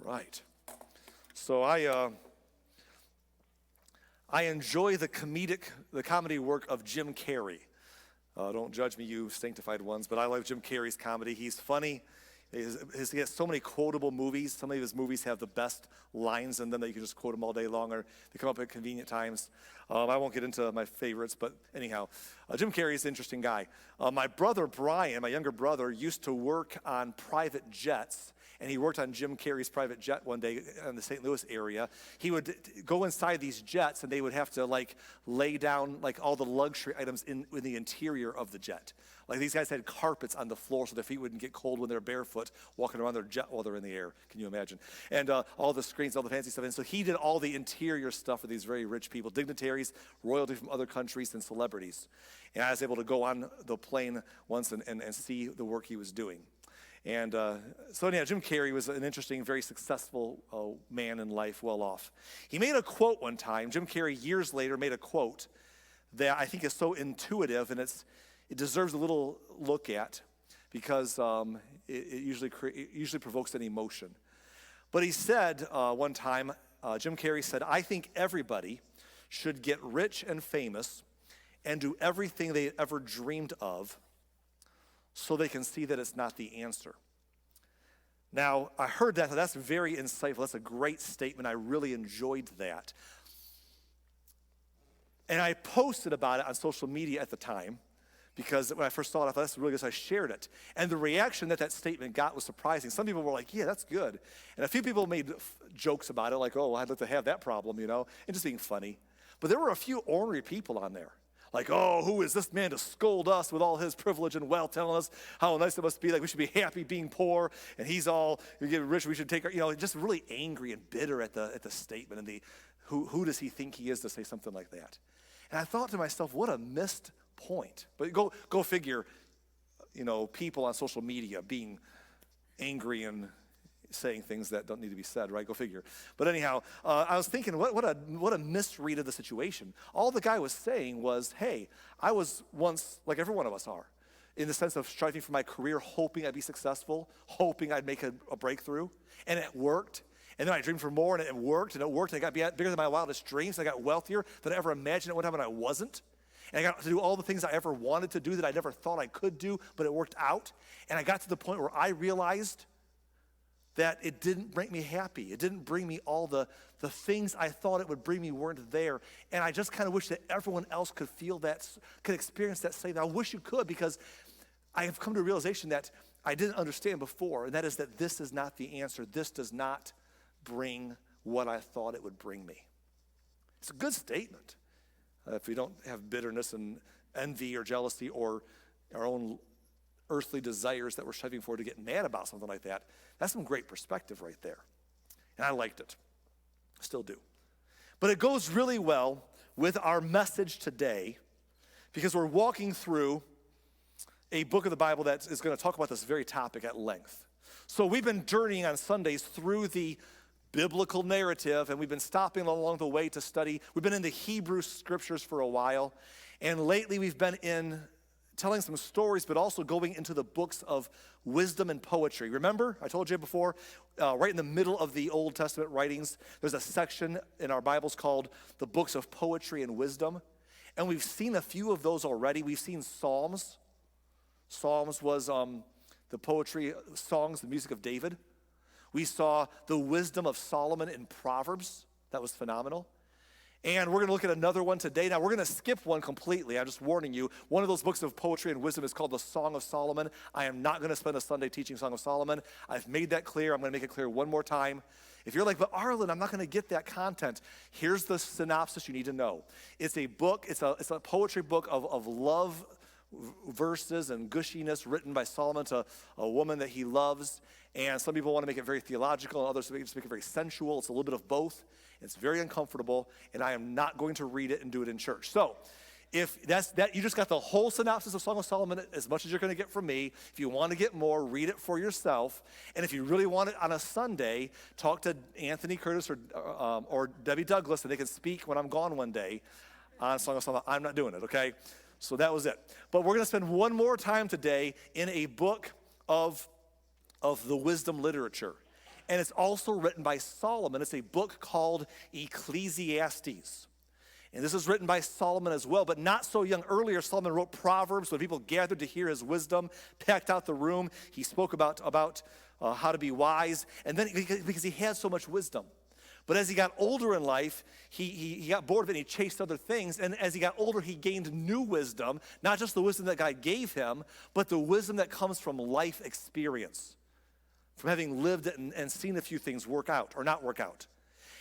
Right. So I enjoy the comedy work of Jim Carrey. Don't judge me, you sanctified ones, but I like Jim Carrey's comedy. He's funny. He has so many quotable movies. Some of his movies have the best lines in them that you can just quote them all day long, or they come up at convenient times. I won't get into my favorites, but anyhow, Jim Carrey is an interesting guy. My brother Brian, my younger brother, used to work on private jets, and he worked on Jim Carrey's private jet one day in the St. Louis area. He would go inside these jets, and they would have to lay down all the luxury items in the interior of the jet. Like these guys had carpets on the floor so their feet wouldn't get cold when they're barefoot walking around their jet while they're in the air. Can you imagine? And all the screens, all the fancy stuff. And so he did all the interior stuff for these very rich people, dignitaries, royalty from other countries, and celebrities. And I was able to go on the plane once and see the work he was doing. And so anyhow, Jim Carrey was an interesting, very successful man in life, well off. He made a quote one time. Jim Carrey, years later, made a quote that I think is so intuitive, and it deserves a little look at because it usually provokes an emotion. But he said one time, Jim Carrey said, "I think everybody should get rich and famous and do everything they ever dreamed of so they can see that it's not the answer." Now, I heard that. That's very insightful. That's a great statement. I really enjoyed that. And I posted about it on social media at the time because when I first saw it, I thought that's really good, so I shared it. And the reaction that statement got was surprising. Some people were like, yeah, that's good. And a few people made jokes about it, like, oh, I'd like to have that problem, and just being funny. But there were a few ornery people on there. Like, oh, who is this man to scold us with all his privilege and wealth, telling us how nice it must be, like we should be happy being poor, and he's all, you get rich, we should take our, just really angry and bitter at the statement, and who does he think he is to say something like that? And I thought to myself, what a missed point. But go figure, people on social media being angry and saying things that don't need to be said, right? Go figure. But anyhow, I was thinking, what a misread of the situation. All the guy was saying was, hey, I was once, like every one of us are, in the sense of striving for my career, hoping I'd be successful, hoping I'd make a breakthrough, and it worked. And then I dreamed for more, and it worked, and I got bigger than my wildest dreams. I got wealthier than I ever imagined at one time when I wasn't. And I got to do all the things I ever wanted to do that I never thought I could do, but it worked out. And I got to the point where I realized that it didn't make me happy. It didn't bring me all the things I thought it would bring me weren't there. And I just kind of wish that everyone else could feel that, could experience that same. I wish you could, because I have come to a realization that I didn't understand before, and that is that this is not the answer. This does not bring what I thought it would bring me. It's a good statement. If we don't have bitterness and envy or jealousy or our own earthly desires that we're striving for to get mad about something like that, that's some great perspective right there. And I liked it. Still do. But it goes really well with our message today because we're walking through a book of the Bible that is going to talk about this very topic at length. So we've been journeying on Sundays through the biblical narrative, and we've been stopping along the way to study. We've been in the Hebrew scriptures for a while, and lately we've been in telling some stories, but also going into the books of wisdom and poetry. Remember, I told you before, right in the middle of the Old Testament writings, there's a section in our Bibles called the books of poetry and wisdom, and we've seen a few of those already. We've seen Psalms. Psalms was the poetry, songs, the music of David. We saw the wisdom of Solomon in Proverbs. That was phenomenal. And we're going to look at another one today. Now, we're going to skip one completely. I'm just warning you. One of those books of poetry and wisdom is called the Song of Solomon. I am not going to spend a Sunday teaching Song of Solomon. I've made that clear. I'm going to make it clear one more time. If you're like, but Arlen, I'm not going to get that content. Here's the synopsis you need to know. It's a book. It's a poetry book of love verses and gushiness written by Solomon to a woman that he loves. And some people want to make it very theological, and others just make it very sensual. It's a little bit of both. It's very uncomfortable, and I am not going to read it and do it in church. So if that's that, you just got the whole synopsis of Song of Solomon, as much as you're going to get from me. If you want to get more, read it for yourself. And if you really want it on a Sunday, talk to Anthony Curtis or Debbie Douglas, and they can speak when I'm gone one day on Song of Solomon. I'm not doing it, okay? So that was it. But we're going to spend one more time today in a book of the wisdom literature. and it's also written by Solomon. It's a book called Ecclesiastes. And this is written by Solomon as well, but not so young. Earlier, Solomon wrote Proverbs when people gathered to hear his wisdom, packed out the room. He spoke about how to be wise, and then because he had so much wisdom. But as he got older in life, he got bored of it and he chased other things. And as he got older, he gained new wisdom, not just the wisdom that God gave him, but the wisdom that comes from life experience, from having lived it and seen a few things work out or not work out.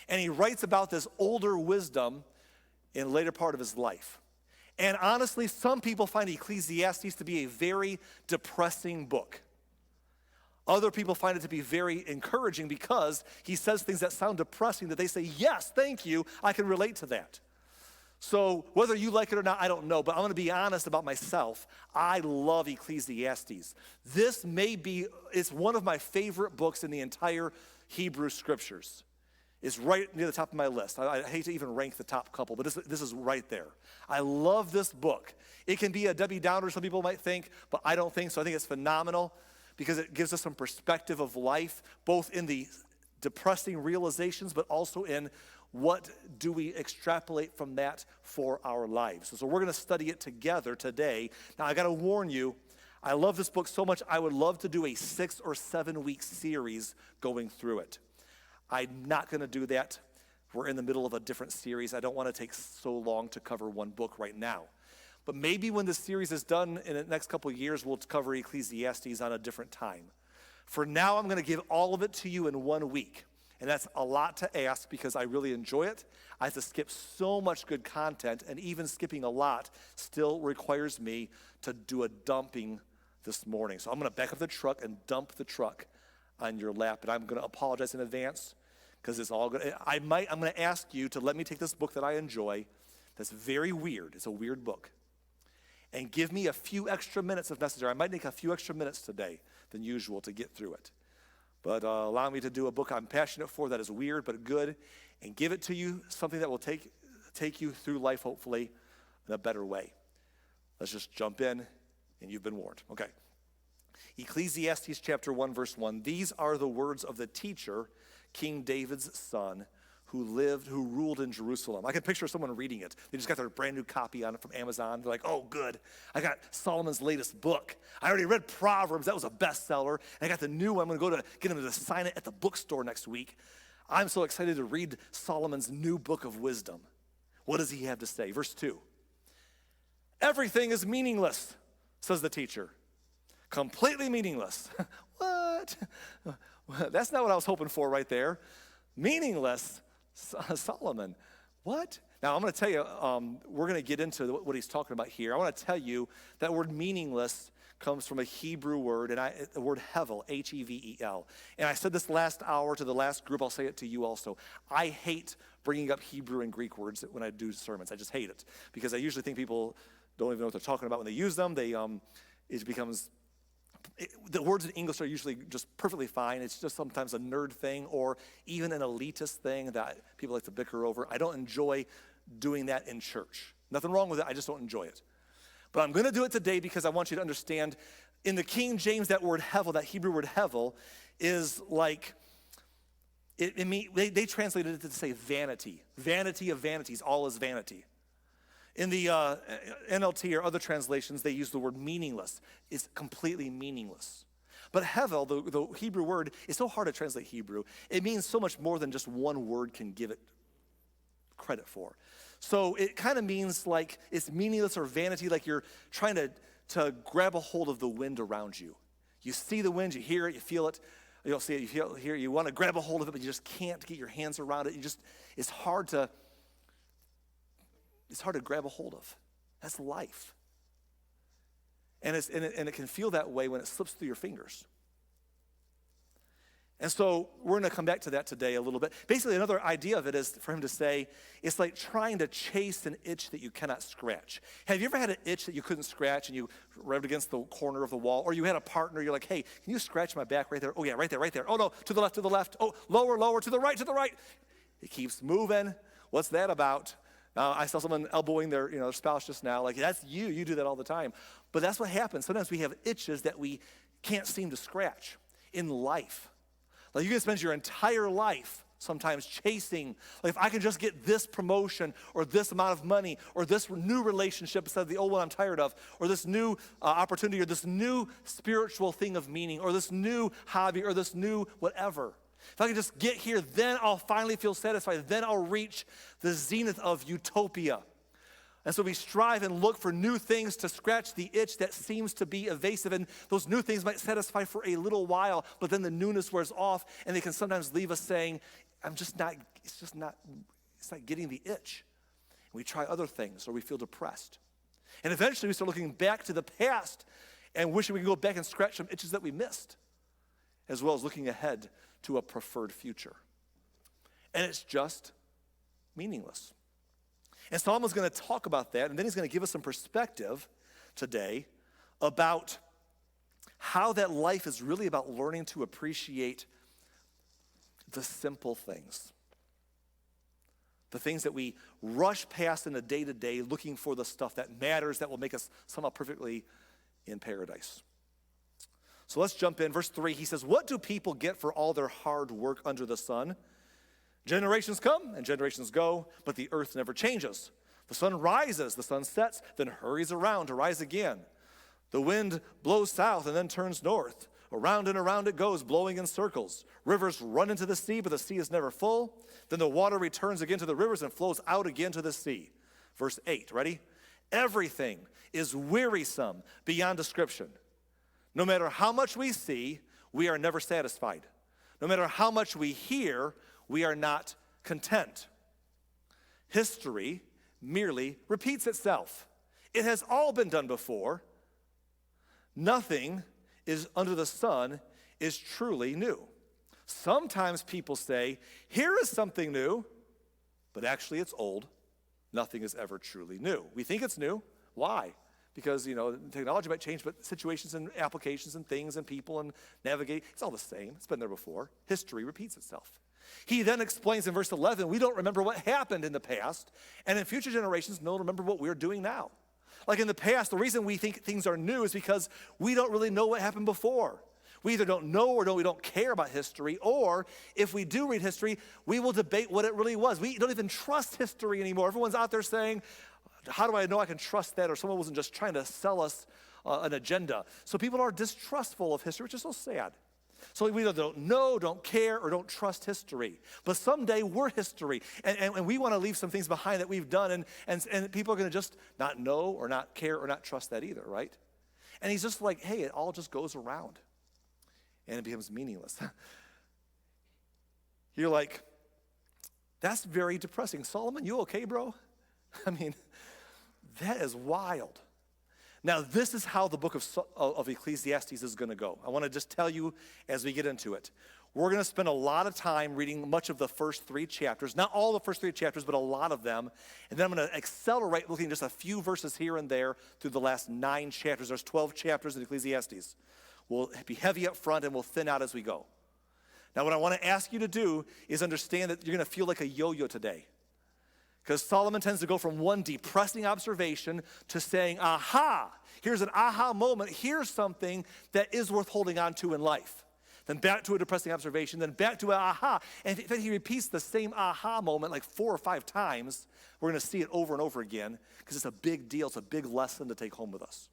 And he writes about this older wisdom in the later part of his life. And honestly, some people find Ecclesiastes to be a very depressing book. Other people find it to be very encouraging because he says things that sound depressing that they say, yes, thank you, I can relate to that. So whether you like it or not, I don't know, but I'm going to be honest about myself. I love Ecclesiastes. It's one of my favorite books in the entire Hebrew scriptures. It's right near the top of my list. I hate to even rank the top couple, but this is right there. I love this book. It can be a Debbie Downer, some people might think, but I don't think so. I think it's phenomenal because it gives us some perspective of life, both in the depressing realizations, but also in what do we extrapolate from that for our lives. So we're going to study it together today. Now, I got to warn you, I love this book so much, I would love to do a 6 or 7 week series going through it. I'm not going to do that. We're in the middle of a different series. I don't want to take so long to cover one book right now. But maybe when the series is done in the next couple of years, we'll cover Ecclesiastes on a different time. For now, I'm going to give all of it to you in 1 week. And that's a lot to ask because I really enjoy it. I have to skip so much good content, and even skipping a lot still requires me to do a dumping this morning. So I'm going to back up the truck and dump the truck on your lap, and I'm going to apologize in advance because it's all good. I'm going to ask you to let me take this book that I enjoy that's very weird. It's a weird book. And give me a few extra minutes if necessary. I might take a few extra minutes today than usual to get through it. But allow me to do a book I'm passionate for that is weird but good, and give it to you, something that will take you through life, hopefully, in a better way. Let's just jump in, and you've been warned. Okay. Ecclesiastes chapter 1, verse 1. These are the words of the teacher, King David's son, who ruled in Jerusalem. I can picture someone reading it. They just got their brand new copy on it from Amazon. They're like, oh, good. I got Solomon's latest book. I already read Proverbs. That was a bestseller. And I got the new one. I'm going to go to get him to sign it at the bookstore next week. I'm so excited to read Solomon's new book of wisdom. What does he have to say? Verse 2. Everything is meaningless, says the teacher. Completely meaningless. What? That's not what I was hoping for right there. Meaningless, Solomon. What? Now, I'm going to tell you, we're going to get into what he's talking about here. I want to tell you that word meaningless comes from a Hebrew word, and the word hevel, H-E-V-E-L. And I said this last hour to the last group. I'll say it to you also. I hate bringing up Hebrew and Greek words when I do sermons. I just hate it because I usually think people don't even know what they're talking about when they use them. The words in English are usually just perfectly fine. It's just sometimes a nerd thing or even an elitist thing that people like to bicker over. I don't enjoy doing that in church. Nothing wrong with it. I just don't enjoy it. But I'm going to do it today because I want you to understand in the King James, that word hevel, that Hebrew word hevel, is like, they translated it to say vanity. Vanity of vanities, all is vanity. In the NLT or other translations, they use the word meaningless. It's completely meaningless. But hevel, the Hebrew word, is so hard to translate Hebrew. It means so much more than just one word can give it credit for. So it kind of means like it's meaningless or vanity, like you're trying to grab a hold of the wind around you. You see the wind, you hear it, you feel it. You don't see it, you hear it, you want to grab a hold of it, but you just can't get your hands around it. It's hard to grab a hold of. That's life. And it can feel that way when it slips through your fingers. And so we're going to come back to that today a little bit. Basically, another idea of it is for him to say, it's like trying to chase an itch that you cannot scratch. Have you ever had an itch that you couldn't scratch and you rubbed against the corner of the wall? Or you had a partner, you're like, hey, can you scratch my back right there? Oh, yeah, right there. Oh, no, to the left. Oh, lower, to the right. It keeps moving. What's that about? I saw someone elbowing their spouse just now. Like, that's you. You do that all the time. But that's what happens. Sometimes we have itches that we can't seem to scratch in life. Like you can spend your entire life sometimes chasing, like if I can just get this promotion or this amount of money or this new relationship instead of the old one I'm tired of, or this new opportunity or this new spiritual thing of meaning or this new hobby or this new whatever. If I can just get here, then I'll finally feel satisfied. Then I'll reach the zenith of utopia. And so we strive and look for new things to scratch the itch that seems to be evasive. And those new things might satisfy for a little while, but then the newness wears off, and they can sometimes leave us saying, it's not getting the itch. And we try other things, or we feel depressed. And eventually we start looking back to the past and wishing we could go back and scratch some itches that we missed, as well as looking ahead to a preferred future. And it's just meaningless. And Solomon's going to talk about that, and then he's going to give us some perspective today about how that life is really about learning to appreciate the simple things. The things that we rush past in the day-to-day looking for the stuff that matters, that will make us somehow perfectly in paradise. So let's jump in. Verse 3, he says, "What do people get for all their hard work under the sun? Generations come and generations go, but the earth never changes. The sun rises, the sun sets, then hurries around to rise again. The wind blows south and then turns north. Around and around it goes, blowing in circles. Rivers run into the sea, but the sea is never full. Then the water returns again to the rivers and flows out again to the sea." Verse 8, ready? "Everything is wearisome beyond description. No matter how much we see, we are never satisfied. No matter how much we hear, we are not content. History merely repeats itself. It has all been done before. Nothing is under the sun is truly new." Sometimes people say, here is something new, but actually it's old. Nothing is ever truly new. We think it's new. Why? Because, technology might change, but situations and applications and things and people and navigate, it's all the same. It's been there before. History repeats itself. He then explains in verse 11, we don't remember what happened in the past, and in future generations, don't remember what we're doing now. Like in the past, the reason we think things are new is because we don't really know what happened before. We either don't know or we don't care about history, or if we do read history, we will debate what it really was. We don't even trust history anymore. Everyone's out there saying, how do I know I can trust that? Or someone wasn't just trying to sell us an agenda. So people are distrustful of history, which is so sad. So we either don't know, don't care, or don't trust history. But someday we're history, and we want to leave some things behind that we've done, and people are going to just not know or not care or not trust that either, right? And he's just like, hey, it all just goes around, and it becomes meaningless. You're like, that's very depressing. Solomon, you okay, bro? I mean, that is wild. Now, this is how the book of Ecclesiastes is going to go. I want to just tell you as we get into it. We're going to spend a lot of time reading much of the first 3 chapters. Not all the first 3 chapters, but a lot of them. And then I'm going to accelerate looking just a few verses here and there through the last 9 chapters. There's 12 chapters in Ecclesiastes. We'll be heavy up front and we'll thin out as we go. Now, what I want to ask you to do is understand that you're going to feel like a yo-yo today. Because Solomon tends to go from one depressing observation to saying, aha, here's an aha moment. Here's something that is worth holding on to in life. Then back to a depressing observation, then back to an aha. And then he repeats the same aha moment like 4 or 5 times. We're going to see it over and over again because it's a big deal. It's a big lesson to take home with us.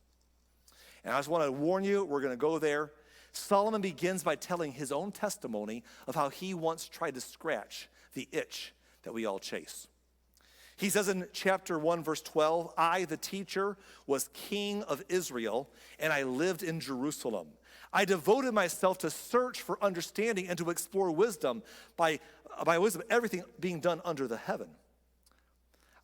And I just want to warn you, we're going to go there. Solomon begins by telling his own testimony of how he once tried to scratch the itch that we all chase. He says in chapter 1, verse 12, "I, the teacher, was king of Israel, and I lived in Jerusalem. I devoted myself to search for understanding and to explore wisdom, by wisdom, everything being done under the heaven.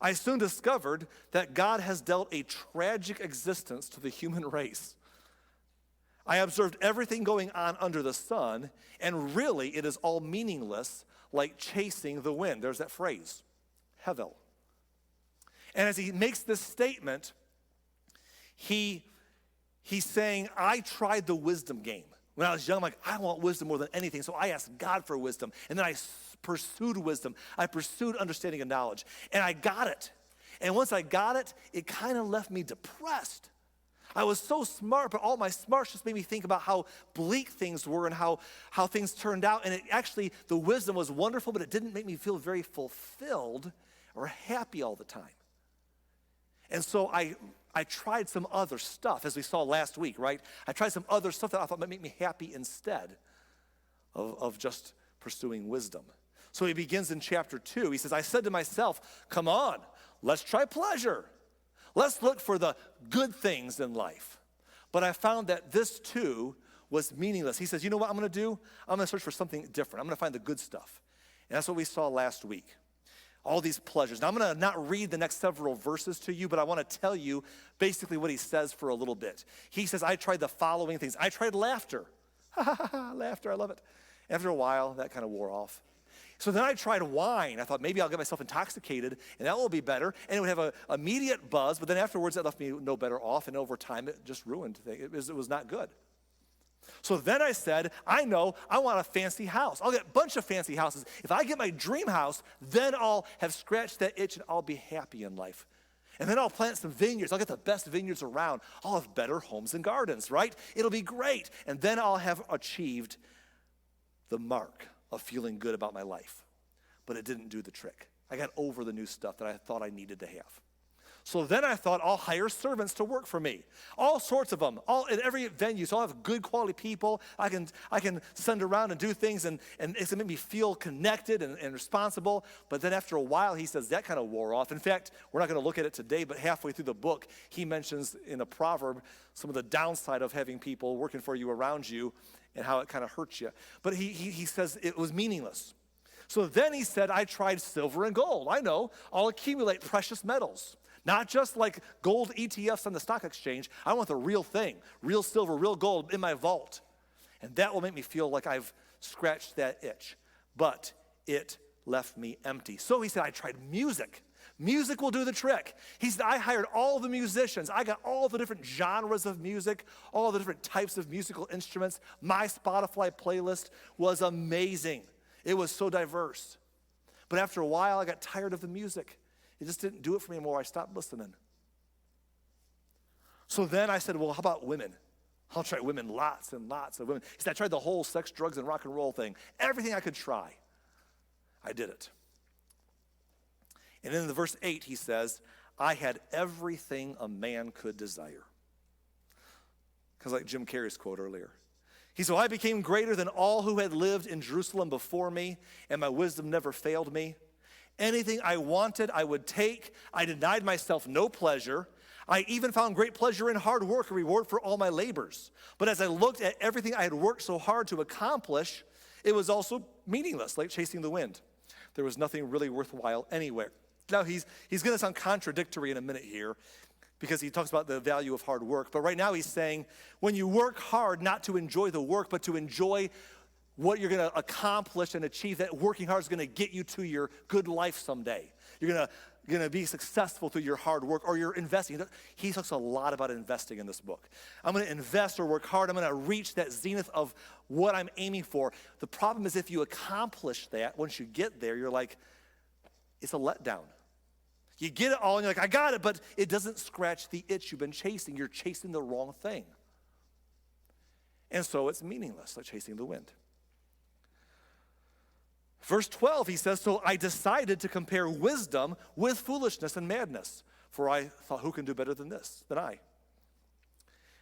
I soon discovered that God has dealt a tragic existence to the human race. I observed everything going on under the sun, and really it is all meaningless, like chasing the wind." There's that phrase, hevel. And as he makes this statement, he's saying, I tried the wisdom game. When I was young, I'm like, I want wisdom more than anything. So I asked God for wisdom. And then I pursued wisdom. I pursued understanding and knowledge. And I got it. And once I got it, it kind of left me depressed. I was so smart, but all my smarts just made me think about how bleak things were and how things turned out. And the wisdom was wonderful, but it didn't make me feel very fulfilled or happy all the time. And so I tried some other stuff, as we saw last week, right? I tried some other stuff that I thought might make me happy instead of just pursuing wisdom. So he begins in chapter 2. He says, I said to myself, come on, let's try pleasure. Let's look for the good things in life. But I found that this too was meaningless. He says, you know what I'm going to do? I'm going to search for something different. I'm going to find the good stuff. And that's what we saw last week. All these pleasures. Now I'm going to not read the next several verses to you, but I want to tell you basically what he says for a little bit. He says, I tried the following things. I tried laughter. Laughter, I love it. After a while, that kind of wore off. So then I tried wine. I thought maybe I'll get myself intoxicated and that will be better. And it would have an immediate buzz, but then afterwards that left me no better off. And over time it just ruined things. It was not good. So then I said, I know, I want a fancy house. I'll get a bunch of fancy houses. If I get my dream house, then I'll have scratched that itch and I'll be happy in life. And then I'll plant some vineyards. I'll get the best vineyards around. I'll have better homes and gardens, right? It'll be great. And then I'll have achieved the mark of feeling good about my life. But it didn't do the trick. I got over the new stuff that I thought I needed to have. So then I thought, I'll hire servants to work for me. All sorts of them, all in every venue. So I'll have good quality people. I can send around and do things, and it's going to make me feel connected and responsible. But then after a while, he says that kind of wore off. In fact, we're not going to look at it today, but halfway through the book, he mentions in a proverb some of the downside of having people working for you around you and how it kind of hurts you. But he says it was meaningless. So then he said, I tried silver and gold. I know, I'll accumulate precious metals. Not just like gold ETFs on the stock exchange. I want the real thing, real silver, real gold in my vault. And that will make me feel like I've scratched that itch. But it left me empty. So he said, I tried music. Music will do the trick. He said, I hired all the musicians. I got all the different genres of music, all the different types of musical instruments. My Spotify playlist was amazing. It was so diverse. But after a while, I got tired of the music. It just didn't do it for me anymore. I stopped listening. So then I said, well, how about women? I'll try women, lots and lots of women. He said, I tried the whole sex, drugs, and rock and roll thing. Everything I could try. I did it. And then in the verse 8, he says, I had everything a man could desire. Because like Jim Carrey's quote earlier. He said, I became greater than all who had lived in Jerusalem before me, and my wisdom never failed me. Anything I wanted, I would take. I denied myself no pleasure. I even found great pleasure in hard work, a reward for all my labors. But as I looked at everything I had worked so hard to accomplish, it was also meaningless, like chasing the wind. There was nothing really worthwhile anywhere. Now, he's going to sound contradictory in a minute here because he talks about the value of hard work. But right now he's saying when you work hard, not to enjoy the work, but to enjoy what you're going to accomplish and achieve, that working hard is going to get you to your good life someday. You're going to be successful through your hard work or you're investing. He talks a lot about investing in this book. I'm going to invest or work hard. I'm going to reach that zenith of what I'm aiming for. The problem is if you accomplish that, once you get there, you're like, it's a letdown. You get it all and you're like, I got it, but it doesn't scratch the itch you've been chasing. You're chasing the wrong thing. And so it's meaningless, like chasing the wind. Verse 12, he says, so I decided to compare wisdom with foolishness and madness. For I thought, who can do better than I?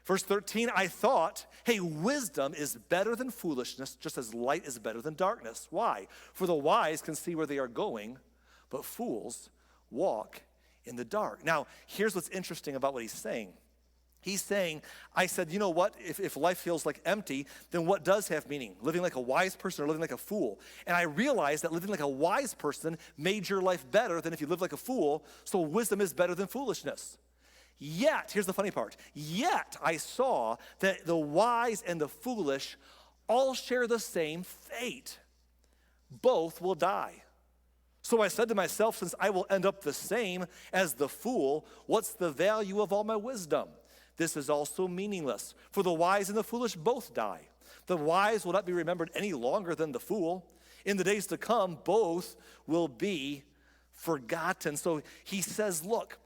Verse 13, I thought, hey, wisdom is better than foolishness, just as light is better than darkness. Why? For the wise can see where they are going, but fools walk in the dark. Now, here's what's interesting about what he's saying. He's saying, I said, you know what? If life feels like empty, then what does have meaning? Living like a wise person or living like a fool? And I realized that living like a wise person made your life better than if you live like a fool, so wisdom is better than foolishness. Yet, here's the funny part, yet I saw that the wise and the foolish all share the same fate. Both will die. So I said to myself, since I will end up the same as the fool, what's the value of all my wisdom? This is also meaningless, for the wise and the foolish both die. The wise will not be remembered any longer than the fool. In the days to come, both will be forgotten. So he says, look,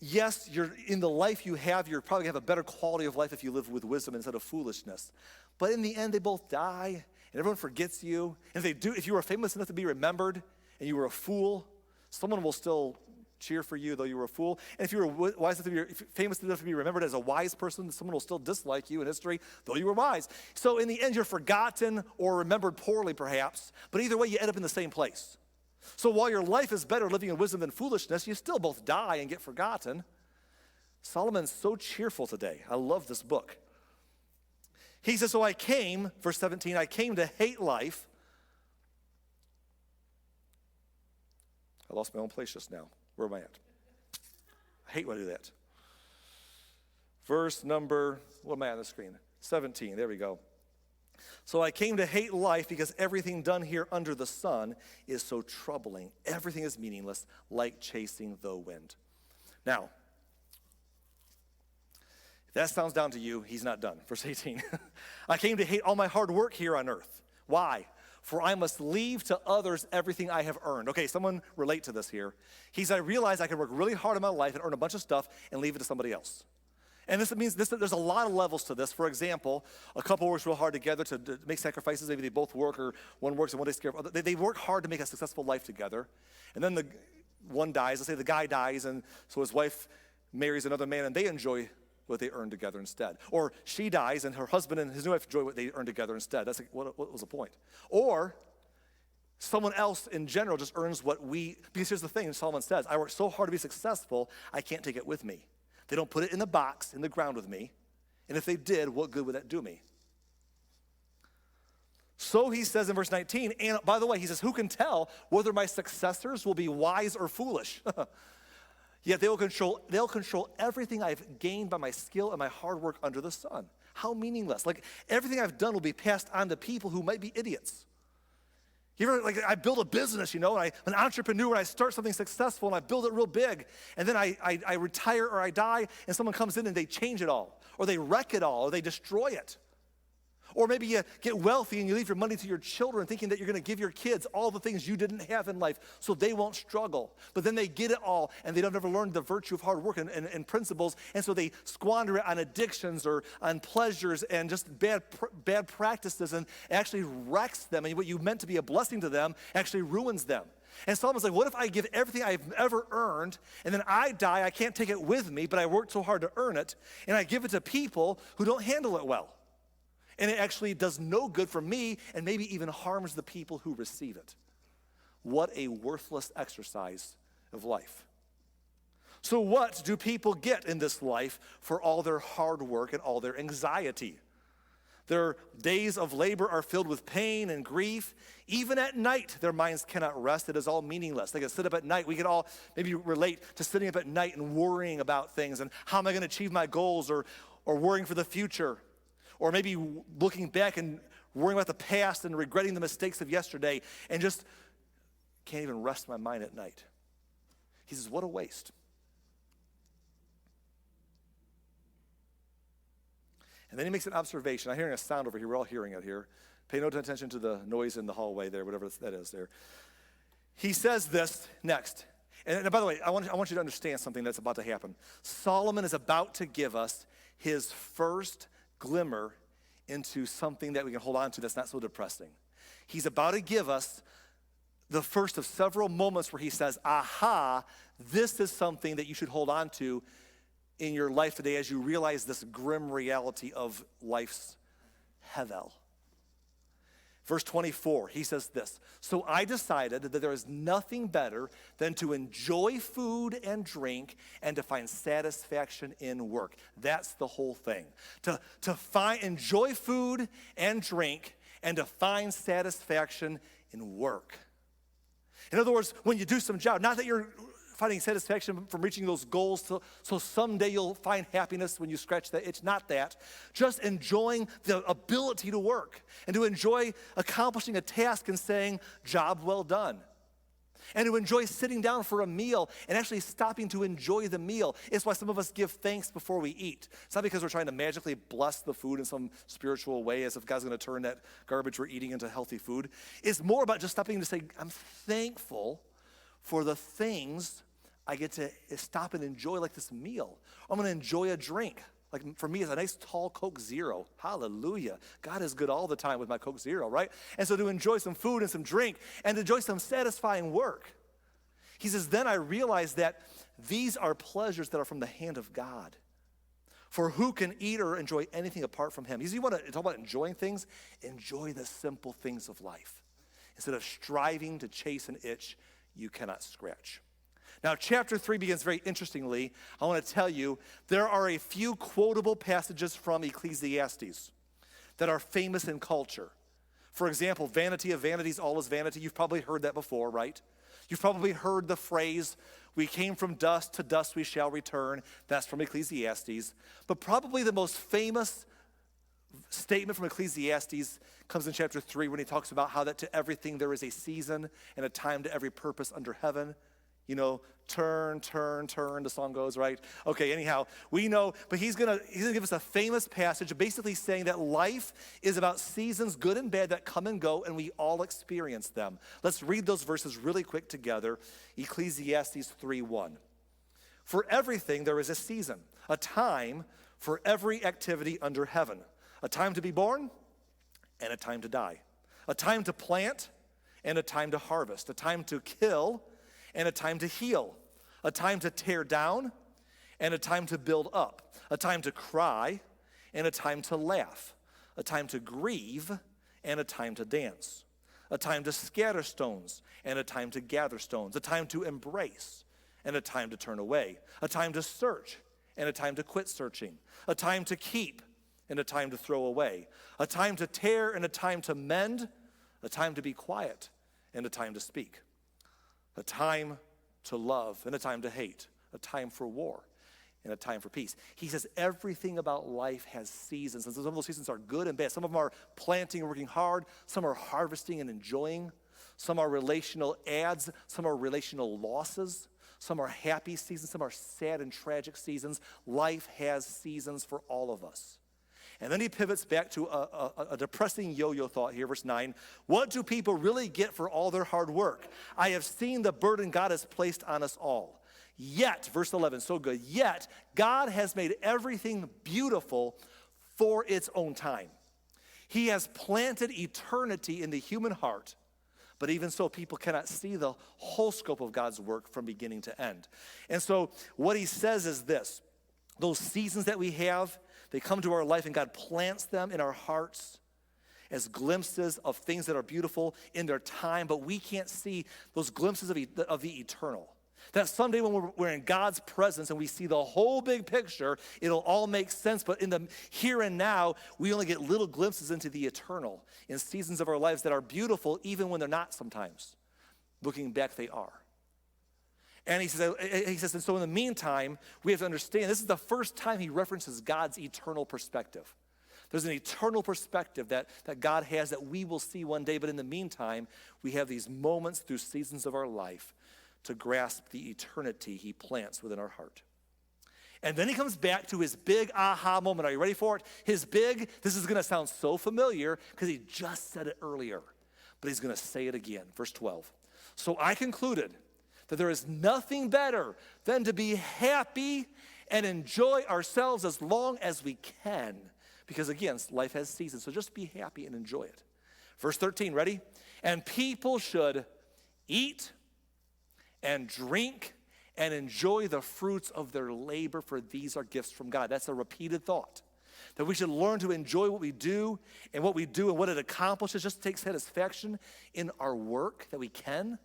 yes, you're in the life you have, you're probably have a better quality of life if you live with wisdom instead of foolishness. But in the end, they both die, and everyone forgets you. And if you were famous enough to be remembered, and you were a fool, someone will still cheer for you, though you were a fool. And if you were famous enough to be remembered as a wise person, someone will still dislike you in history, though you were wise. So in the end, you're forgotten or remembered poorly, perhaps. But either way, you end up in the same place. So while your life is better living in wisdom than foolishness, you still both die and get forgotten. Solomon's so cheerful today. I love this book. He says, so I came, verse 17, I came to hate life. I lost my own place just now. Where am I at? I hate when I do that. Verse number, what am I on the screen? 17, there we go. So I came to hate life because everything done here under the sun is so troubling. Everything is meaningless, like chasing the wind. Now, if that sounds down to you, he's not done. Verse 18. I came to hate all my hard work here on earth. Why? For I must leave to others everything I have earned. Okay, someone relate to this here. I realize I can work really hard in my life and earn a bunch of stuff and leave it to somebody else. And this means there's a lot of levels to this. For example, a couple works real hard together to make sacrifices. Maybe they both work, or one works and one takes care of other. They work hard to make a successful life together. And then one dies. Let's say the guy dies, and so his wife marries another man, and they enjoy what they earned together instead. Or she dies, and her husband and his new wife enjoy what they earned together instead. That's like, what was the point? Or someone else in general just earns because here's the thing, Solomon says, I work so hard to be successful, I can't take it with me. They don't put it in the box in the ground with me. And if they did, what good would that do me? So he says in verse 19, and by the way, he says, who can tell whether my successors will be wise or foolish? Yet they'll control everything I've gained by my skill and my hard work under the sun. How meaningless. Like everything I've done will be passed on to people who might be idiots. You ever, I build a business, and I'm an entrepreneur, and I start something successful, and I build it real big, and then I retire or I die, and someone comes in and they change it all, or they wreck it all, or they destroy it. Or maybe you get wealthy and you leave your money to your children thinking that you're going to give your kids all the things you didn't have in life so they won't struggle. But then they get it all and they don't ever learn the virtue of hard work and principles, and so they squander it on addictions or on pleasures and just bad practices, and actually wrecks them. And what you meant to be a blessing to them actually ruins them. And Solomon's like, what if I give everything I've ever earned, and then I die, I can't take it with me, but I worked so hard to earn it, and I give it to people who don't handle it well? And it actually does no good for me and maybe even harms the people who receive it. What a worthless exercise of life. So what do people get in this life for all their hard work and all their anxiety? Their days of labor are filled with pain and grief. Even at night, their minds cannot rest. It is all meaningless. They can sit up at night. We can all maybe relate to sitting up at night and worrying about things and how am I going to achieve my goals, or worrying for the future. Or maybe looking back and worrying about the past and regretting the mistakes of yesterday and just can't even rest my mind at night. He says, what a waste. And then he makes an observation. I'm hearing a sound over here. We're all hearing it here. Pay no attention to the noise in the hallway there, whatever that is there. He says this next. And by the way, I want you to understand something that's about to happen. Solomon is about to give us his first glimmer into something that we can hold on to that's not so depressing. He's about to give us the first of several moments where he says, aha, this is something that you should hold on to in your life today as you realize this grim reality of life's hevel. Verse 24, he says this, so I decided that there is nothing better than to enjoy food and drink and to find satisfaction in work. That's the whole thing. To enjoy food and drink and to find satisfaction in work. In other words, when you do some job, not that you're finding satisfaction from reaching those goals so someday you'll find happiness when you scratch that itch. Not that. Just enjoying the ability to work and to enjoy accomplishing a task and saying, job well done. And to enjoy sitting down for a meal and actually stopping to enjoy the meal. It's why some of us give thanks before we eat. It's not because we're trying to magically bless the food in some spiritual way as if God's going to turn that garbage we're eating into healthy food. It's more about just stopping to say, I'm thankful for the things I get to stop and enjoy like this meal. I'm going to enjoy a drink. Like for me, it's a nice tall Coke Zero. Hallelujah. God is good all the time with my Coke Zero, right? And so to enjoy some food and some drink and to enjoy some satisfying work. He says, then I realized that these are pleasures that are from the hand of God. For who can eat or enjoy anything apart from him? You want to talk about enjoying things? Enjoy the simple things of life. Instead of striving to chase an itch you cannot scratch. Now, chapter 3 begins very interestingly. I want to tell you, there are a few quotable passages from Ecclesiastes that are famous in culture. For example, vanity of vanities, all is vanity. You've probably heard that before, right? You've probably heard the phrase, we came from dust, to dust we shall return. That's from Ecclesiastes. But probably the most famous statement from Ecclesiastes comes in chapter 3 when he talks about how that to everything there is a season and a time to every purpose under heaven. You know, turn, turn, turn, the song goes, right? Okay, anyhow, we know, but he's gonna give us a famous passage basically saying that life is about seasons, good and bad, that come and go, and we all experience them. Let's read those verses really quick together. Ecclesiastes 3:1. For everything there is a season, a time for every activity under heaven, a time to be born and a time to die, a time to plant and a time to harvest, a time to kill and a time to heal, a time to tear down and a time to build up, a time to cry and a time to laugh, a time to grieve and a time to dance, a time to scatter stones and a time to gather stones, a time to embrace and a time to turn away, a time to search and a time to quit searching, a time to keep and a time to throw away, a time to tear and a time to mend, a time to be quiet and a time to speak, a time to love and a time to hate, a time for war and a time for peace. He says everything about life has seasons, and some of those seasons are good and bad. Some of them are planting and working hard. Some are harvesting and enjoying. Some are relational adds. Some are relational losses. Some are happy seasons. Some are sad and tragic seasons. Life has seasons for all of us. And then he pivots back to a depressing yo-yo thought here, verse 9. What do people really get for all their hard work? I have seen the burden God has placed on us all. Yet, verse 11, so good, yet God has made everything beautiful for its own time. He has planted eternity in the human heart, but even so, people cannot see the whole scope of God's work from beginning to end. And so what he says is this: those seasons that we have, they come to our life and God plants them in our hearts as glimpses of things that are beautiful in their time, but we can't see those glimpses of the eternal. That someday when we're in God's presence and we see the whole big picture, it'll all make sense, but in the here and now, we only get little glimpses into the eternal in seasons of our lives that are beautiful even when they're not sometimes. Looking back, they are. And he says, and so in the meantime, we have to understand, this is the first time he references God's eternal perspective. There's an eternal perspective that God has that we will see one day, but in the meantime, we have these moments through seasons of our life to grasp the eternity he plants within our heart. And then he comes back to his big aha moment. Are you ready for it? This is going to sound so familiar because he just said it earlier, but he's going to say it again. Verse 12. So I concluded that there is nothing better than to be happy and enjoy ourselves as long as we can. Because again, life has seasons, so just be happy and enjoy it. Verse 13, ready? And people should eat and drink and enjoy the fruits of their labor, for these are gifts from God. That's a repeated thought. That we should learn to enjoy what we do and what it accomplishes, just take satisfaction in our work that we can.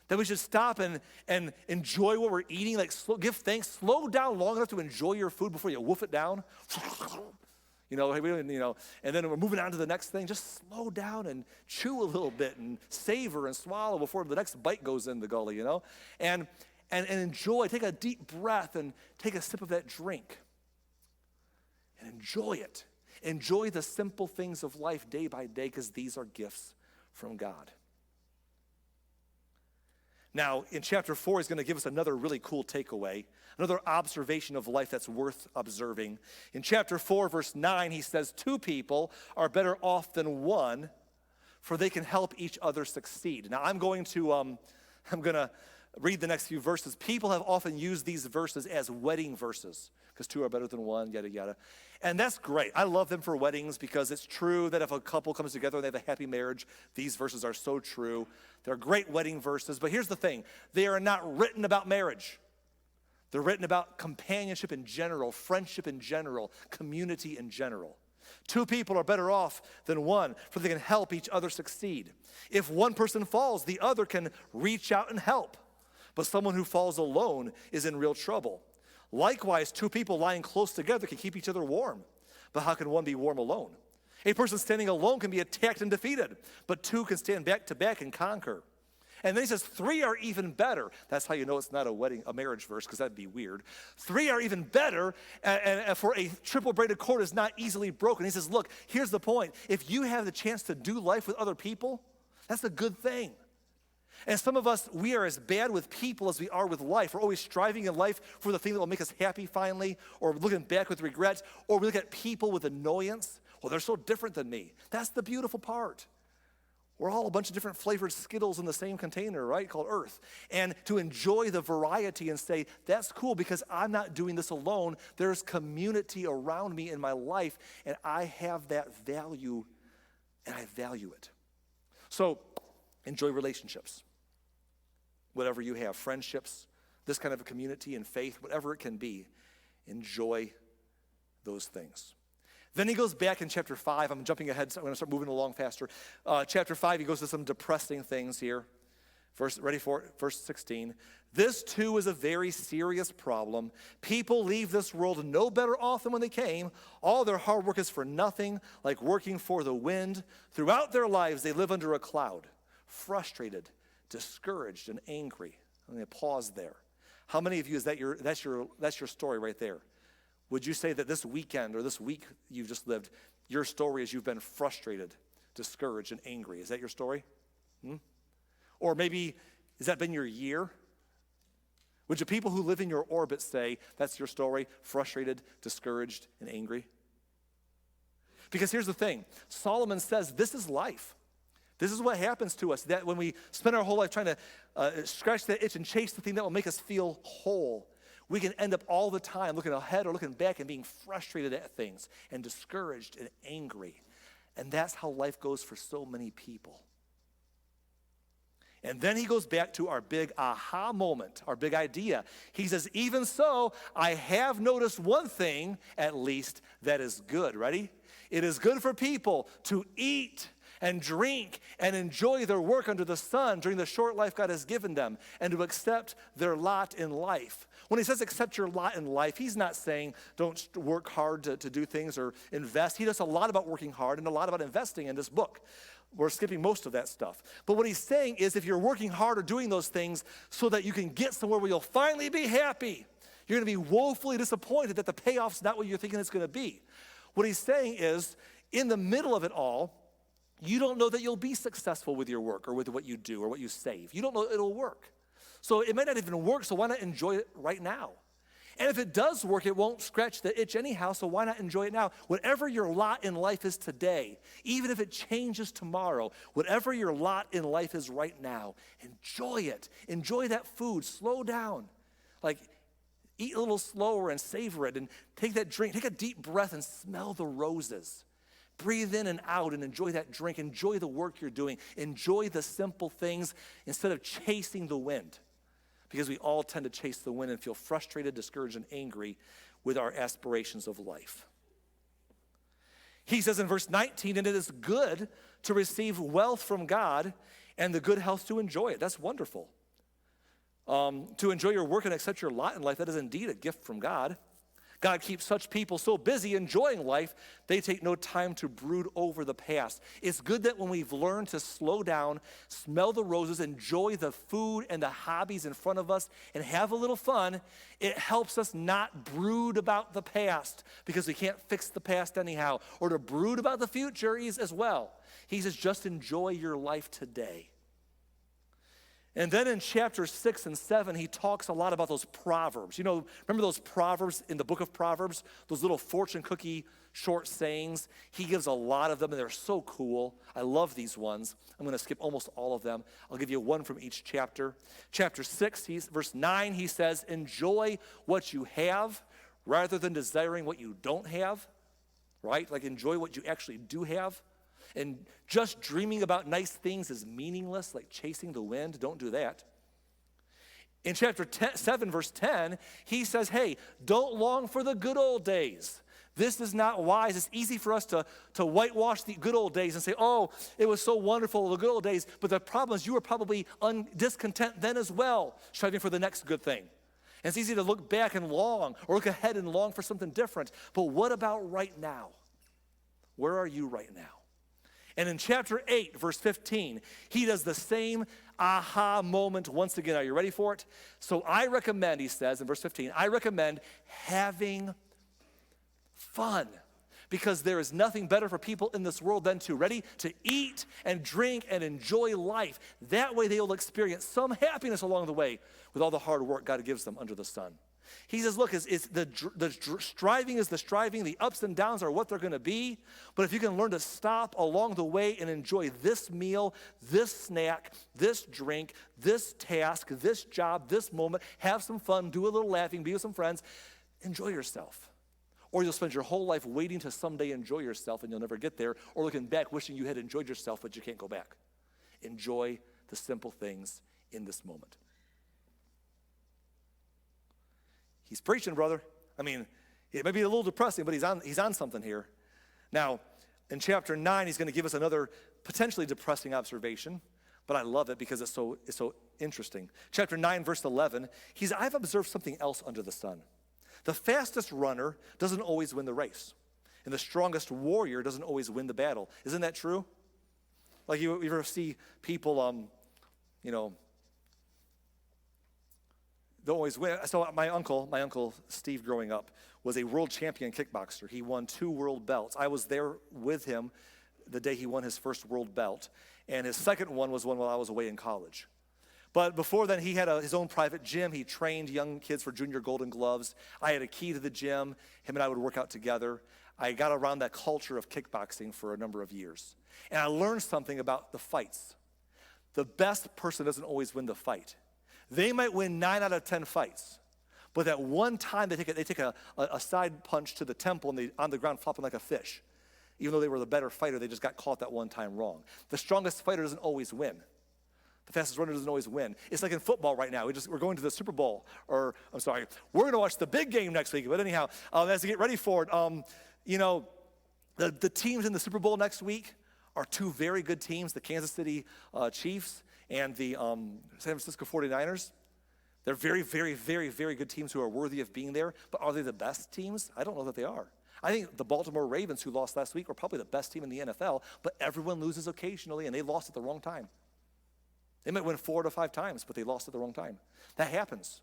That we should stop and enjoy what we're eating, give thanks, slow down long enough to enjoy your food before you wolf it down. And then we're moving on to the next thing. Just slow down and chew a little bit and savor and swallow before the next bite goes in the gully, and enjoy, take a deep breath and take a sip of that drink and enjoy it. Enjoy the simple things of life day by day, because these are gifts from God. Now, in chapter 4, he's going to give us another really cool takeaway, another observation of life that's worth observing. In chapter 4, verse 9, he says, 2 people are better off than one, for they can help each other succeed. Now, I'm going to read the next few verses. People have often used these verses as wedding verses because two are better than one, yada, yada. And that's great. I love them for weddings because it's true that if a couple comes together and they have a happy marriage, these verses are so true. They're great wedding verses. But here's the thing. They are not written about marriage. They're written about companionship in general, friendship in general, community in general. Two people are better off than one, for they can help each other succeed. If one person falls, the other can reach out and help. But someone who falls alone is in real trouble. Likewise, two people lying close together can keep each other warm. But how can one be warm alone? A person standing alone can be attacked and defeated, but two can stand back to back and conquer. And then he says, three are even better. That's how you know it's not a marriage verse, because that'd be weird. Three are even better, and for a triple braided cord is not easily broken. He says, look, here's the point. If you have the chance to do life with other people, that's a good thing. And some of us, we are as bad with people as we are with life. We're always striving in life for the thing that will make us happy finally, or looking back with regret, or we look at people with annoyance. Well, they're so different than me. That's the beautiful part. We're all a bunch of different flavored Skittles in the same container, right, called Earth. And to enjoy the variety and say, that's cool because I'm not doing this alone. There's community around me in my life, and I have that value, and I value it. So enjoy relationships. Whatever you have, friendships, this kind of a community and faith, whatever it can be, enjoy those things. Then he goes back in chapter 5. I'm jumping ahead, so I'm going to start moving along faster. Chapter 5, he goes to some depressing things here. Ready for it? Verse 16. This too is a very serious problem. People leave this world no better off than when they came. All their hard work is for nothing, like working for the wind. Throughout their lives, they live under a cloud, frustrated, discouraged, and angry. I'm going to pause there. How many of you, that's your story right there? Would you say that this weekend or this week you've just lived, your story is you've been frustrated, discouraged, and angry? Is that your story? Or maybe, has that been your year? Would the people who live in your orbit say that's your story, frustrated, discouraged, and angry? Because here's the thing. Solomon says this is life. This is what happens to us, that when we spend our whole life trying to scratch that itch and chase the thing that will make us feel whole, we can end up all the time looking ahead or looking back and being frustrated at things and discouraged and angry. And that's how life goes for so many people. And then he goes back to our big aha moment, our big idea. He says, even so, I have noticed one thing, at least, that is good. Ready? It is good for people to eat and drink and enjoy their work under the sun during the short life God has given them, and to accept their lot in life. When he says accept your lot in life, he's not saying don't work hard to do things or invest. He does a lot about working hard and a lot about investing in this book. We're skipping most of that stuff. But what he's saying is if you're working hard or doing those things so that you can get somewhere where you'll finally be happy, you're going to be woefully disappointed that the payoff's not what you're thinking it's going to be. What he's saying is in the middle of it all, you don't know that you'll be successful with your work or with what you do or what you save. You don't know it'll work. So it might not even work, so why not enjoy it right now? And if it does work, it won't scratch the itch anyhow, so why not enjoy it now? Whatever your lot in life is today, even if it changes tomorrow, whatever your lot in life is right now, enjoy it. Enjoy that food. Slow down. Like, eat a little slower and savor it and take that drink. Take a deep breath and smell the roses. Breathe in and out and enjoy that drink. Enjoy the work you're doing. Enjoy the simple things instead of chasing the wind. Because we all tend to chase the wind and feel frustrated, discouraged, and angry with our aspirations of life. He says in verse 19, and it is good to receive wealth from God and the good health to enjoy it. That's wonderful. To enjoy your work and accept your lot in life, that is indeed a gift from God. God keeps such people so busy enjoying life, they take no time to brood over the past. It's good that when we've learned to slow down, smell the roses, enjoy the food and the hobbies in front of us, and have a little fun, it helps us not brood about the past because we can't fix the past anyhow, or to brood about the future as well. He says, just enjoy your life today. And then in chapter 6 and 7, he talks a lot about those proverbs. You know, remember those proverbs in the book of Proverbs? Those little fortune cookie short sayings. He gives a lot of them, and they're so cool. I love these ones. I'm going to skip almost all of them. I'll give you one from each chapter. Chapter 6, verse 9, he says, enjoy what you have rather than desiring what you don't have, right? Like enjoy what you actually do have. And just dreaming about nice things is meaningless, like chasing the wind. Don't do that. In chapter 7, verse 10, he says, hey, don't long for the good old days. This is not wise. It's easy for us to whitewash the good old days and say, oh, it was so wonderful, the good old days. But the problem is you were probably discontent then as well, striving for the next good thing. And it's easy to look back and long, or look ahead and long for something different. But what about right now? Where are you right now? And in chapter 8, verse 15, he does the same aha moment once again. Are you ready for it? So I recommend, he says in verse 15, I recommend having fun, because there is nothing better for people in this world than to eat and drink and enjoy life. That way they will experience some happiness along the way with all the hard work God gives them under the sun. He says, look, it's the striving is the striving. The ups and downs are what they're going to be. But if you can learn to stop along the way and enjoy this meal, this snack, this drink, this task, this job, this moment, have some fun, do a little laughing, be with some friends, enjoy yourself. Or you'll spend your whole life waiting to someday enjoy yourself and you'll never get there, or looking back wishing you had enjoyed yourself but you can't go back. Enjoy the simple things in this moment. He's preaching, brother. I mean, it may be a little depressing, but he's on something here. Now, in chapter 9, he's going to give us another potentially depressing observation, but I love it because it's so interesting. Chapter 9, verse 11, I've observed something else under the sun. The fastest runner doesn't always win the race, and the strongest warrior doesn't always win the battle. Isn't that true? Like you ever see people, don't always win. So my uncle Steve, growing up, was a world champion kickboxer. He won 2 world belts. I was there with him the day he won his first world belt, and his second one was one while I was away in college. But before then, he had his own private gym. He trained young kids for junior golden gloves. I had a key to the gym. Him and I would work out together. I got around that culture of kickboxing for a number of years. And I learned something about the fights. The best person doesn't always win the fight. They might win 9 out of 10 fights. But at one time, they take a side punch to the temple, and they on the ground flopping like a fish. Even though they were the better fighter, they just got caught that one time wrong. The strongest fighter doesn't always win. The fastest runner doesn't always win. It's like in football right now. We're going to the Super Bowl. We're going to watch the big game next week. But anyhow, as we get ready for it, the teams in the Super Bowl next week are 2 very good teams, the Kansas City Chiefs and the San Francisco 49ers. They're very, very, very, very good teams who are worthy of being there. But are they the best teams? I don't know that they are. I think the Baltimore Ravens, who lost last week, are probably the best team in the NFL. But everyone loses occasionally, and they lost at the wrong time. They might win 4 to 5 times, but they lost at the wrong time. That happens.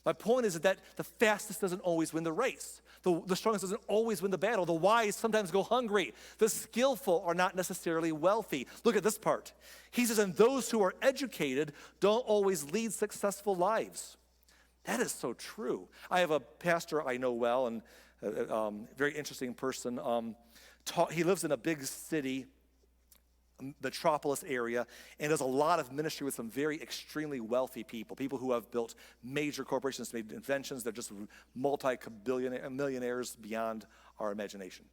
My point is that the fastest doesn't always win the race. The strongest doesn't always win the battle. The wise sometimes go hungry. The skillful are not necessarily wealthy. Look at this part. He says, and those who are educated don't always lead successful lives. That is so true. I have a pastor I know well, and a very interesting person. He lives in a big city, metropolis area, and does a lot of ministry with some very extremely wealthy people who have built major corporations, made inventions. They're just millionaires beyond our imagination.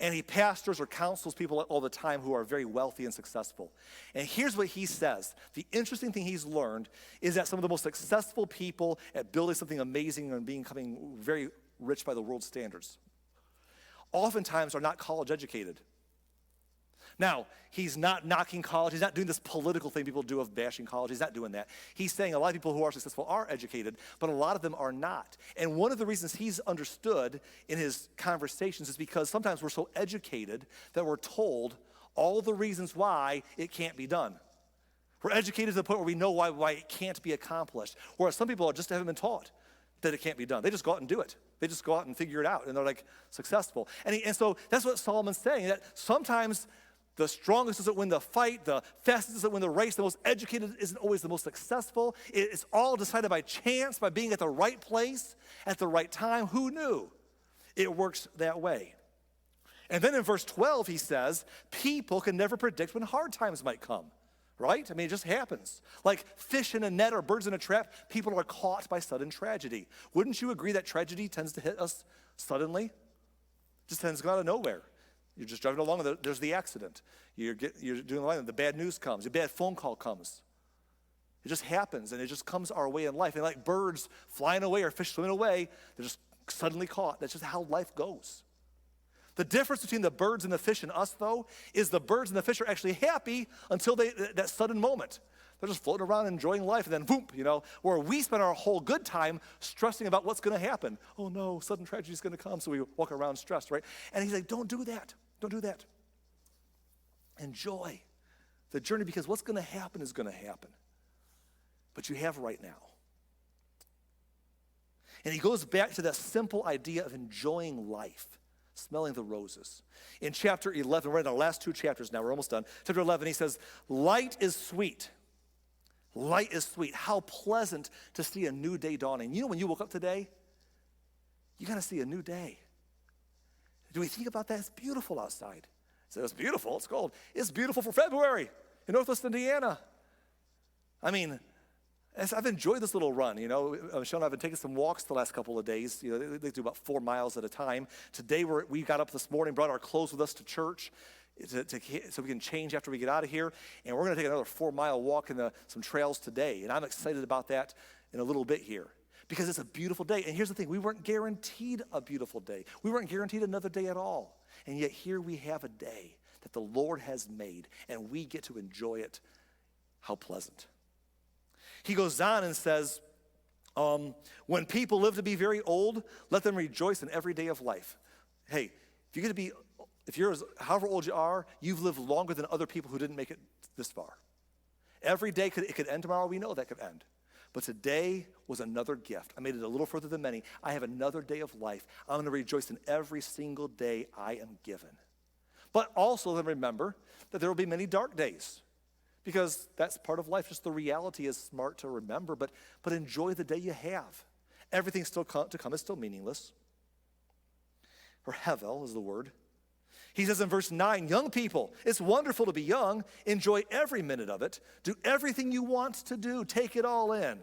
And he pastors or counsels people all the time who are very wealthy and successful. And here's what he says. The interesting thing he's learned is that some of the most successful people at building something amazing and becoming very rich by the world's standards oftentimes are not college educated. Now, he's not knocking college. He's not doing this political thing people do of bashing college. He's not doing that. He's saying a lot of people who are successful are educated, but a lot of them are not. And one of the reasons he's understood in his conversations is because sometimes we're so educated that we're told all the reasons why it can't be done. We're educated to the point where we know why it can't be accomplished. Whereas some people just haven't been taught that it can't be done. They just go out and do it. They just go out and figure it out, and they're like successful. And so that's what Solomon's saying, that sometimes the strongest doesn't win the fight. The fastest doesn't win the race. The most educated isn't always the most successful. It's all decided by chance, by being at the right place at the right time. Who knew? It works that way. And then in verse 12, he says, people can never predict when hard times might come, right? I mean, it just happens. Like fish in a net or birds in a trap, people are caught by sudden tragedy. Wouldn't you agree that tragedy tends to hit us suddenly? Just tends to come out of nowhere. You're just driving along, and there's the accident. You're doing the line, the bad news comes, a bad phone call comes. It just happens, and it just comes our way in life. And like birds flying away or fish swimming away, they're just suddenly caught. That's just how life goes. The difference between the birds and the fish and us, though, is the birds and the fish are actually happy until that sudden moment. They're just floating around enjoying life, and then boom, where we spend our whole good time stressing about what's going to happen. Oh no, sudden tragedy is going to come, so we walk around stressed, right? And he's like, don't do that. Don't do that. Enjoy the journey, because what's going to happen is going to happen. But you have right now. And he goes back to that simple idea of enjoying life, smelling the roses. In chapter 11, we're in the last 2 chapters now, we're almost done. Chapter 11, he says, light is sweet. Light is sweet. How pleasant to see a new day dawning. You know, when you woke up today, you got to see a new day. Do we think about that? It's beautiful outside. So it's beautiful, it's cold. It's beautiful for February in Northwest Indiana. I mean, I've enjoyed this little run. Michelle and I have been taking some walks the last couple of days. They do about 4 miles at a time. Today we got up this morning, brought our clothes with us to church so we can change after we get out of here. And we're going to take another 4-mile walk in some trails today. And I'm excited about that in a little bit here, because it's a beautiful day. And here's the thing, we weren't guaranteed a beautiful day. We weren't guaranteed another day at all. And yet here we have a day that the Lord has made, and we get to enjoy it. How pleasant. He goes on and says, when people live to be very old, let them rejoice in every day of life. Hey, if you're however old you are, you've lived longer than other people who didn't make it this far. Every day it could end tomorrow. We know that could end. But today was another gift. I made it a little further than many. I have another day of life. I'm going to rejoice in every single day I am given. But also then remember that there will be many dark days, because that's part of life. Just the reality is smart to remember, but enjoy the day you have. Everything still to come is still meaningless. Or hevel is the word. He says in verse 9, young people, it's wonderful to be young. Enjoy every minute of it. Do everything you want to do. Take it all in.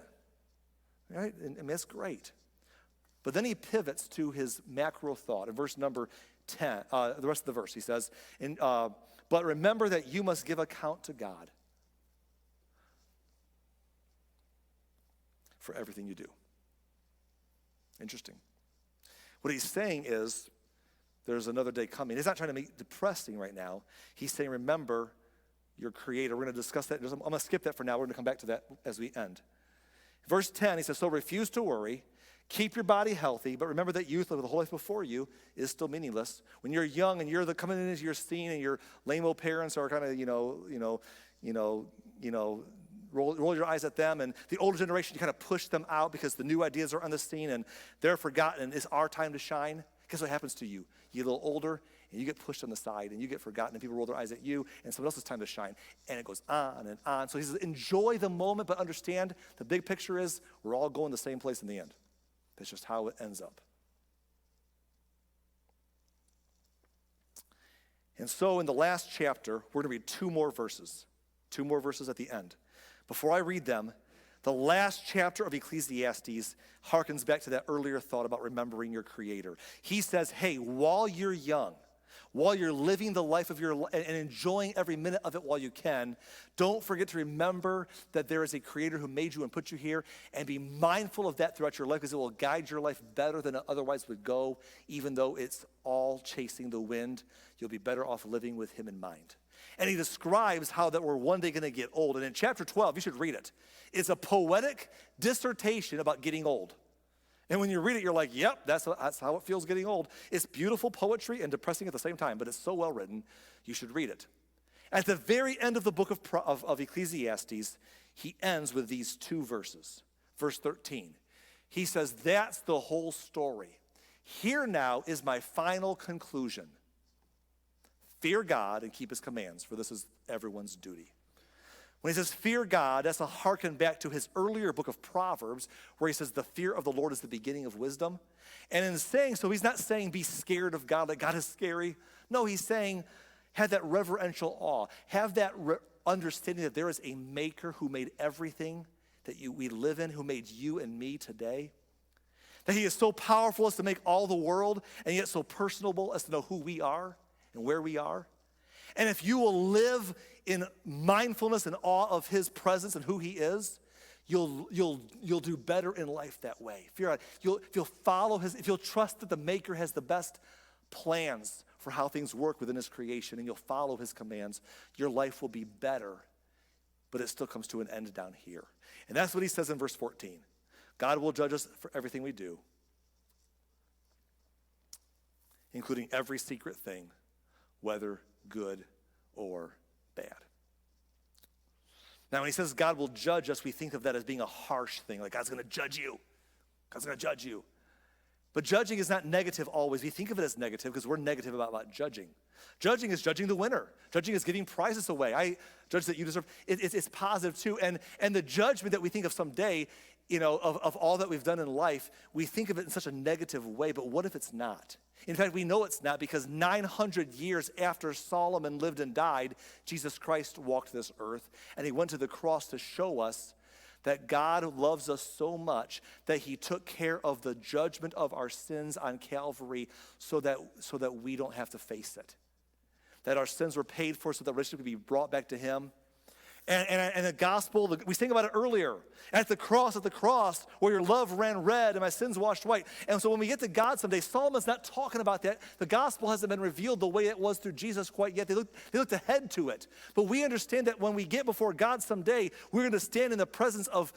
Right? And that's great. But then he pivots to his macro thought. In verse number 10, the rest of the verse, he says, but remember that you must give account to God for everything you do. Interesting. What he's saying is, there's another day coming. He's not trying to make it depressing right now. He's saying, remember your Creator. We're going to discuss that. I'm going to skip that for now. We're going to come back to that as we end. Verse 10, he says, so refuse to worry. Keep your body healthy, but remember that youth with the whole life before you is still meaningless. When you're young and you're coming into your scene, and your lame-o parents are kind of, roll your eyes at them, and the older generation, you kind of push them out because the new ideas are on the scene and they're forgotten, and it's our time to shine. Guess what happens to you? You get a little older, and you get pushed on the side, and you get forgotten, and people roll their eyes at you, and someone else's time to shine. And it goes on and on. So he says, enjoy the moment, but understand the big picture is we're all going the same place in the end. That's just how it ends up. And so in the last chapter, we're going to read 2 more verses. 2 more verses at the end. Before I read them, the last chapter of Ecclesiastes harkens back to that earlier thought about remembering your Creator. He says, hey, while you're young, while you're living the life of your life and enjoying every minute of it while you can, don't forget to remember that there is a Creator who made you and put you here, and be mindful of that throughout your life, because it will guide your life better than it otherwise would go. Even though it's all chasing the wind, you'll be better off living with Him in mind. And he describes how that we're one day going to get old. And in chapter 12, you should read it. It's a poetic dissertation about getting old. And when you read it, you're like, yep, that's how it feels getting old. It's beautiful poetry and depressing at the same time, but it's so well written, you should read it. At the very end of the book of Ecclesiastes, he ends with these 2 verses. Verse 13, he says, that's the whole story. Here now is my final conclusion. Fear God and keep His commands, for this is everyone's duty. When he says fear God, that's a harken back to his earlier book of Proverbs, where he says the fear of the Lord is the beginning of wisdom. And in saying so, he's not saying be scared of God, like God is scary. No, he's saying have that reverential awe. Have that understanding that there is a maker who made everything that we live in, who made you and me today. That he is so powerful as to make all the world, and yet so personable as to know who we are and where we are. And if you will live in mindfulness and awe of his presence and who he is, you'll do better in life that way. If you'll follow if you'll trust that the Maker has the best plans for how things work within his creation, and you'll follow his commands, your life will be better, but it still comes to an end down here. And that's what he says in verse 14. God will judge us for everything we do, including every secret thing, whether good or bad. Now, when he says God will judge us, we think of that as being a harsh thing, like God's going to judge you. God's going to judge you. But judging is not negative always. We think of it as negative because we're negative about judging. Judging is judging the winner. Judging is giving prizes away. I judge that you deserve. It's positive too. And the judgment that we think of someday, of all that we've done in life, we think of it in such a negative way. But what if it's not? In fact, we know it's not, because 900 years after Solomon lived and died, Jesus Christ walked this earth, and he went to the cross to show us that God loves us so much that he took care of the judgment of our sins on Calvary so that we don't have to face it. That our sins were paid for so that relationship could be brought back to him. And the gospel, we sang about it earlier. At the cross, where your love ran red and my sins washed white. And so when we get to God someday, Solomon's not talking about that. The gospel hasn't been revealed the way it was through Jesus quite yet. They looked ahead to it. But we understand that when we get before God someday, we're going to stand in the presence of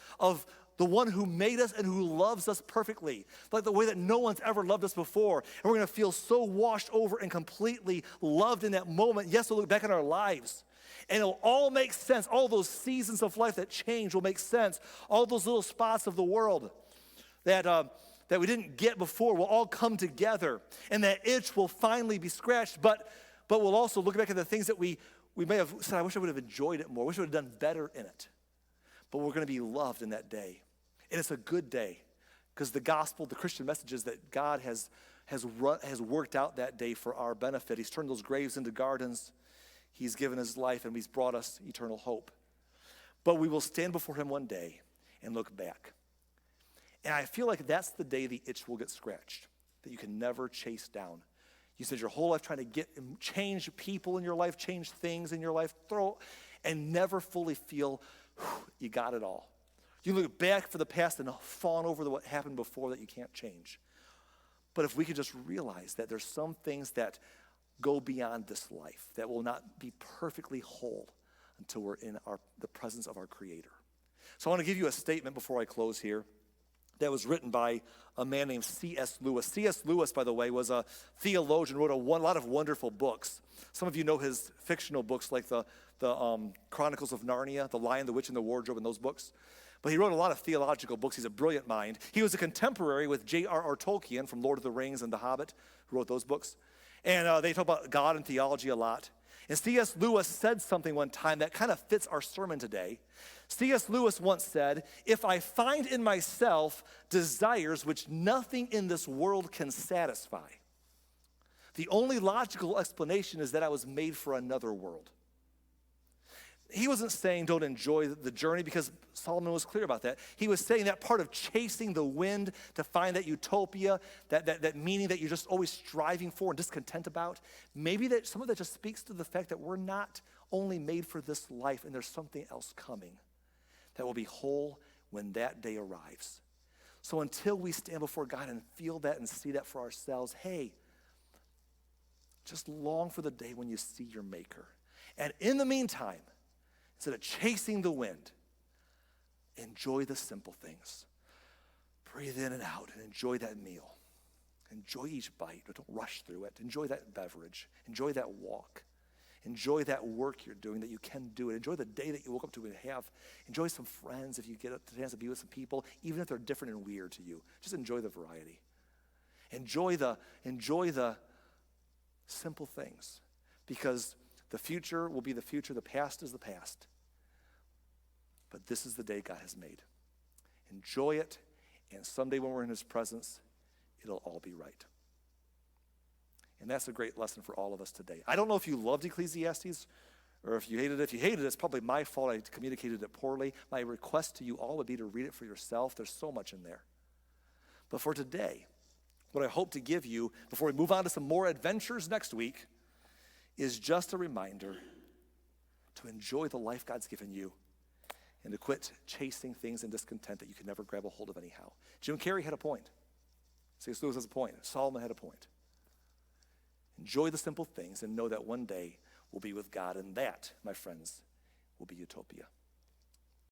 the one who made us and who loves us perfectly, like the way that no one's ever loved us before. And we're going to feel so washed over and completely loved in that moment. Yes, we'll look back in our lives, and it'll all make sense. All those seasons of life that change will make sense. All those little spots of the world that we didn't get before will all come together, and that itch will finally be scratched. But we'll also look back at the things that we may have said, I wish I would have enjoyed it more. I wish I would have done better in it. But we're going to be loved in that day. And it's a good day, because the gospel, the Christian message is that God has worked out that day for our benefit. He's turned those graves into gardens. He's given his life, and he's brought us eternal hope. But we will stand before him one day and look back. And I feel like that's the day the itch will get scratched, that you can never chase down. You spend your whole life trying to change people in your life, change things in your life, and never fully feel you got it all. You look back for the past and fawn over what happened before that you can't change. But if we could just realize that there's some things that go beyond this life, that will not be perfectly whole until we're in the presence of our Creator. So I want to give you a statement before I close here that was written by a man named C.S. Lewis. C.S. Lewis, by the way, was a theologian, wrote a lot of wonderful books. Some of you know his fictional books like the Chronicles of Narnia, The Lion, the Witch, and the Wardrobe, and those books. But he wrote a lot of theological books. He's a brilliant mind. He was a contemporary with J.R.R. Tolkien from Lord of the Rings and The Hobbit, who wrote those books. And they talk about God and theology a lot. And C.S. Lewis said something one time that kind of fits our sermon today. C.S. Lewis once said, "If I find in myself desires which nothing in this world can satisfy, the only logical explanation is that I was made for another world." He wasn't saying don't enjoy the journey, because Solomon was clear about that. He was saying that part of chasing the wind to find that utopia, that meaning that you're just always striving for and discontent about, maybe that some of that just speaks to the fact that we're not only made for this life, and there's something else coming that will be whole when that day arrives. So until we stand before God and feel that and see that for ourselves, hey, just long for the day when you see your Maker. And in the meantime, instead of chasing the wind, enjoy the simple things. Breathe in and out and enjoy that meal. Enjoy each bite, but don't rush through it. Enjoy that beverage. Enjoy that walk. Enjoy that work you're doing, that you can do it. Enjoy the day that you woke up to and have. Enjoy some friends if you get a chance to be with some people, even if they're different and weird to you. Just enjoy the variety. Enjoy the simple things, because the future will be the future. The past is the past. But this is the day God has made. Enjoy it, and someday when we're in his presence, it'll all be right. And that's a great lesson for all of us today. I don't know if you loved Ecclesiastes or if you hated it. If you hated it, it's probably my fault. I communicated it poorly. My request to you all would be to read it for yourself. There's so much in there. But for today, what I hope to give you before we move on to some more adventures next week is just a reminder to enjoy the life God's given you and to quit chasing things in discontent that you can never grab a hold of anyhow. Jim Carrey had a point. C.S. Lewis has a point. Solomon had a point. Enjoy the simple things and know that one day we'll be with God, and that, my friends, will be utopia.